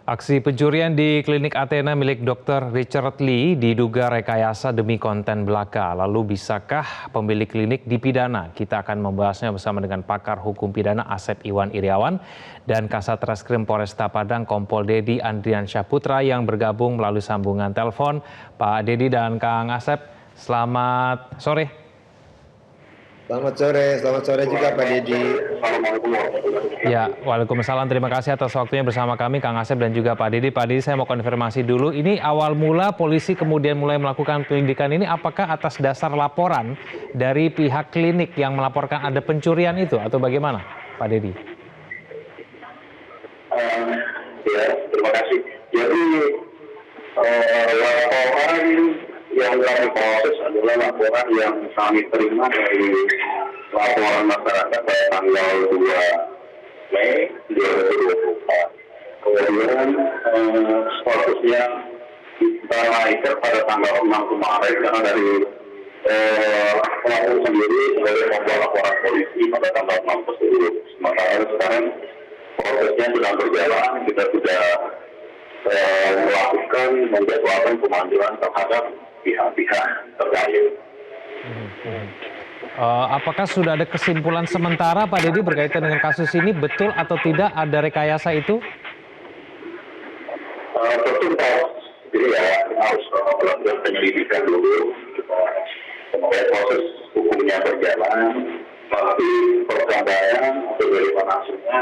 Aksi pencurian di klinik Athena milik Dr. Richard Lee diduga rekayasa demi konten belaka. Lalu bisakah pemilik klinik dipidana? Kita akan membahasnya bersama dengan pakar hukum pidana Asep Iwan Iriawan dan Kasat Reskrim Polresta Padang Kompol Dedi Andrian Syahputra yang bergabung melalui sambungan telepon. Pak Dedi dan Kang Asep, selamat sore. Selamat sore juga Pak Dedi. Ya, waalaikumsalam. Terima kasih atas waktunya bersama kami, Kang Asep dan juga Pak Dedi. Pak Dedi, saya mau konfirmasi dulu. Ini awal mula polisi kemudian mulai melakukan penyelidikan ini, apakah atas dasar laporan dari pihak klinik yang melaporkan ada pencurian itu, atau bagaimana, Pak Dedi? Ya, terima kasih. Jadi laporan yang kami proses adalah laporan yang kami terima dari laporan masyarakat pada tanggal 2 Mei 2024. Kemudian statusnya kita naikkan pada tanggal 6 kemarin karena dari pelaku sendiri sebagai membuat laporan polisi pada tanggal 6 tersebut. Sementara sekarang prosesnya sedang berjalan, kita sudah melakukan menjadwalkan pemanggilan terhadap pihak-pihak terkait. Apakah sudah ada kesimpulan sementara Pak Dedi berkaitan dengan kasus ini, betul atau tidak ada rekayasa itu? Tentu jadi ya harus melakukan penyelidikan dulu, kemudian proses hukumnya berjalan, tapi perkembangan atau dari hasilnya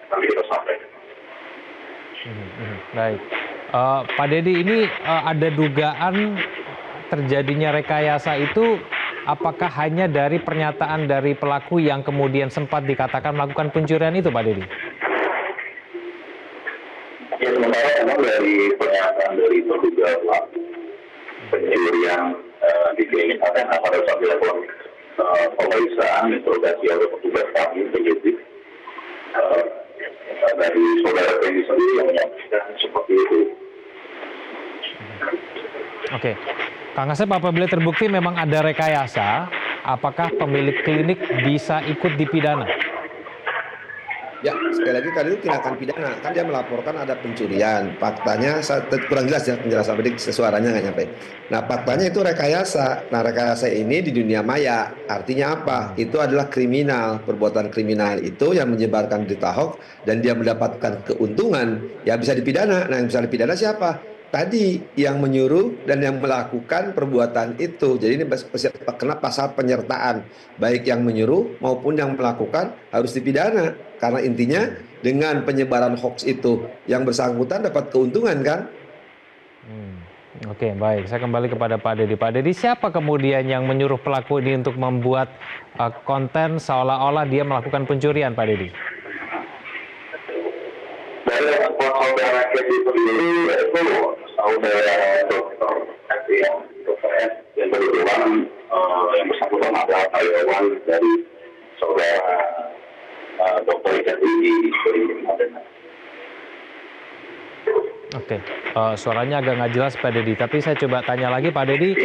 nanti kita sampaikan. Baik, Pak Dedi, ini ada dugaan terjadinya rekayasa itu, apakah hanya dari pernyataan dari pelaku yang kemudian sempat dikatakan melakukan pencurian itu, Pak Dedi? Ya, sementara memang dari pernyataan dari terduga pelaku pencurian di klinik Athena pada saat dilakukan pemeriksaan interogasi oleh petugas kami penyidik dari saudara Fendi sendiri yang menyampaikan seperti itu. Oke, Kang Asep, apabila terbukti memang ada rekayasa, apakah pemilik klinik bisa ikut dipidana? Ya, sekali lagi kali itu tindakan pidana. Kan dia melaporkan ada pencurian. Faktanya kurang jelas ya penjelasan tadi, suaranya nggak nyampe. Nah, faktanya itu rekayasa. Nah, rekayasa ini di dunia maya. Artinya apa? Itu adalah kriminal. Perbuatan kriminal itu yang menyebarkan berita hoax dan dia mendapatkan keuntungan, ya bisa dipidana. Nah, yang bisa dipidana siapa? Tadi yang menyuruh dan yang melakukan perbuatan itu. Jadi ini kena pasal penyertaan. Baik yang menyuruh maupun yang melakukan harus dipidana. Karena intinya dengan penyebaran hoax itu yang bersangkutan dapat keuntungan kan? Oke, baik. Saya kembali kepada Pak Dedi. Pak Dedi, siapa kemudian yang menyuruh pelaku ini untuk membuat konten seolah-olah dia melakukan pencurian, Pak Dedi? Dari saudara Kendi sendiri, yaitu saudara Dr. S yang kebetulan yang bersangkutan adalah karyawan dari saudara Dr. Richard Lee di klinik Athena. Oke, suaranya agak nggak jelas Pak Dedi, tapi saya coba tanya lagi Pak Dedi,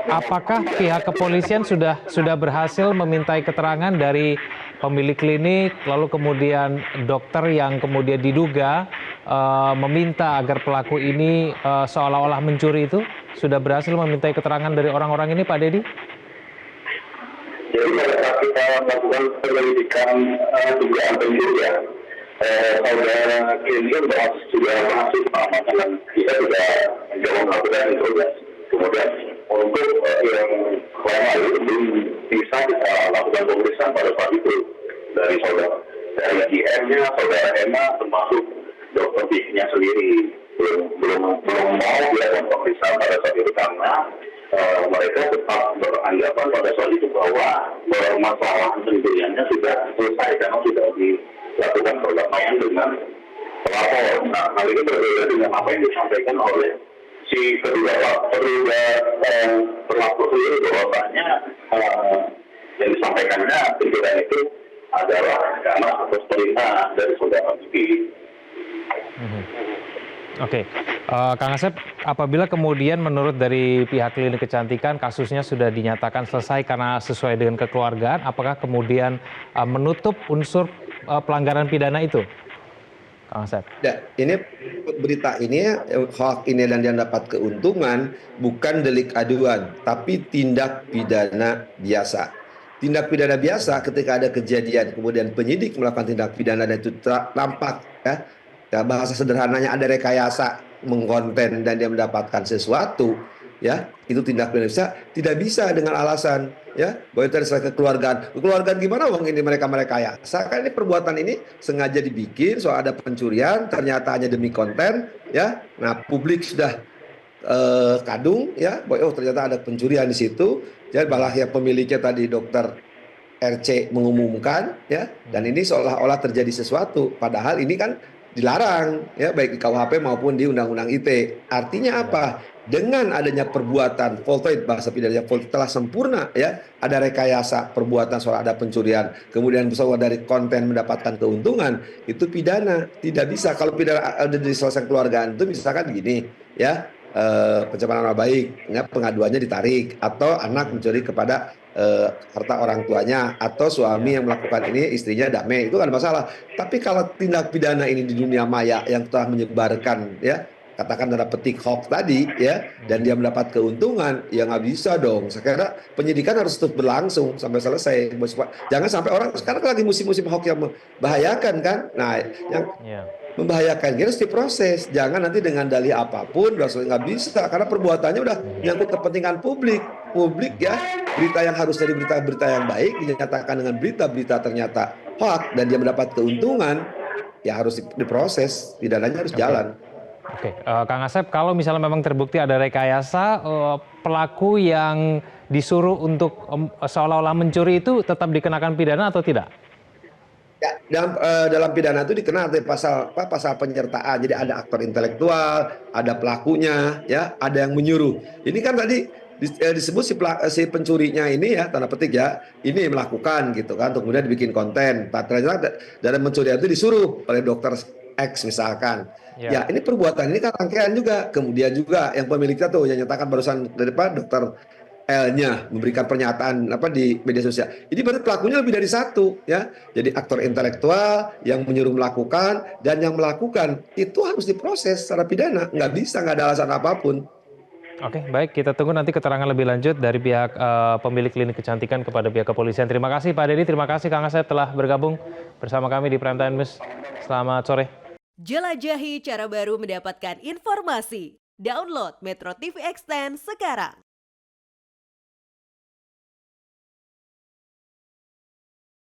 apakah pihak kepolisian sudah berhasil memintai keterangan dari pemilik klinik, lalu kemudian dokter yang kemudian diduga meminta agar pelaku ini seolah-olah mencuri itu, sudah berhasil memintai keterangan dari orang-orang ini Pak Dedi? Jadi pada saat kita melakukan penyelidikan dugaan pencurian, saudara klinik sudah masuk dan kita sudah mencoba melakukan interogasi. Kemudian untuk yang lama itu belum bisa kita lakukan pemeriksaan pada saat itu dari saudara. Dari IM-nya, saudara Emma termasuk dokter Biknya sendiri belum mau dilakukan pemeriksaan pada saat itu karena mereka tetap beranggapan pada saat itu bahwa masalah pencuriannya sudah selesai karena sudah dilakukan perdamaian dengan pelapor. Nah, hal ini berbeda dengan apa yang disampaikan oleh si kedua pelapor sendiri bahwasanya yang disampaikannya pencurian itu adalah karena atas perintah dari saudara Vicky. Oke, Kang Asep, apabila kemudian menurut dari pihak klinik kecantikan kasusnya sudah dinyatakan selesai karena sesuai dengan kekeluargaan, apakah kemudian menutup unsur pelanggaran pidana itu? Kang Asep? Ya, ini berita ini hoax ini dan dia dapat keuntungan bukan delik aduan, tapi tindak pidana biasa. Tindak pidana biasa ketika ada kejadian kemudian penyidik melakukan tindak pidana dan itu tampak ya bahasa sederhananya ada rekayasa mengkonten dan dia mendapatkan sesuatu ya itu tindak pidana biasa tidak bisa dengan alasan ya bahwa itu adalah kekeluargaan gimana wong ini mereka rekayasa kan ini perbuatan ini sengaja dibikin soal ada pencurian ternyata hanya demi konten ya nah publik sudah kadung ya bahwa oh ternyata ada pencurian di situ jadi malah ya pemiliknya tadi dokter RC mengumumkan ya dan ini seolah-olah terjadi sesuatu padahal ini kan dilarang ya baik di KUHP maupun di Undang-Undang ITE. Artinya apa? Dengan adanya perbuatan voltoid bahasa pidananya voltoid telah sempurna ya ada rekayasa perbuatan soal ada pencurian kemudian soal dari konten mendapatkan keuntungan itu pidana tidak bisa kalau pidana ada diselesaikan keluargaan itu misalkan gini ya pencemaran nama baik ya, pengaduannya ditarik atau anak mencuri kepada harta orang tuanya atau suami yang melakukan ini istrinya damai itu kan masalah tapi kalau tindak pidana ini di dunia maya yang telah menyebarkan ya katakan tanda petik hoax tadi ya dan dia mendapat keuntungan ya nggak bisa dong sekarang penyidikan harus terus berlangsung sampai selesai jangan sampai orang sekarang lagi musim-musim hoax yang membahayakan kan nah yang membahayakan harus diproses jangan nanti dengan dalih apapun udah nggak bisa karena perbuatannya udah menyangkut kepentingan publik ya berita yang harus dari berita-berita yang baik dinyatakan dengan berita-berita ternyata hoax dan dia mendapat keuntungan ya harus diproses pidananya harus jalan. Oke, Kang Asep, kalau misalnya memang terbukti ada rekayasa, pelaku yang disuruh untuk seolah-olah mencuri itu tetap dikenakan pidana atau tidak? Ya, dalam pidana itu dikenal pasal penyertaan. Jadi ada aktor intelektual, ada pelakunya, ya, ada yang menyuruh. Ini kan tadi disebut si pencurinya ini ya tanda petik ya ini melakukan gitu kan, untuk kemudian dibikin konten. Ternyata dalam mencuri itu disuruh oleh dokter X misalkan. Ya ini perbuatan ini kan rangkaian juga. Kemudian juga yang pemiliknya tuh yang nyatakan barusan dari dokter L-nya memberikan pernyataan di media sosial. Ini berarti pelakunya lebih dari satu ya. Jadi aktor intelektual yang menyuruh melakukan dan yang melakukan itu harus diproses secara pidana. Nggak bisa, nggak ada alasan apapun. Oke, baik. Kita tunggu nanti keterangan lebih lanjut dari pihak pemilik klinik kecantikan kepada pihak kepolisian. Terima kasih Pak Dedi, terima kasih Kang Asep telah bergabung bersama kami di Prime Time News. Selamat sore. Jelajahi cara baru mendapatkan informasi. Download Metro TV Extend sekarang.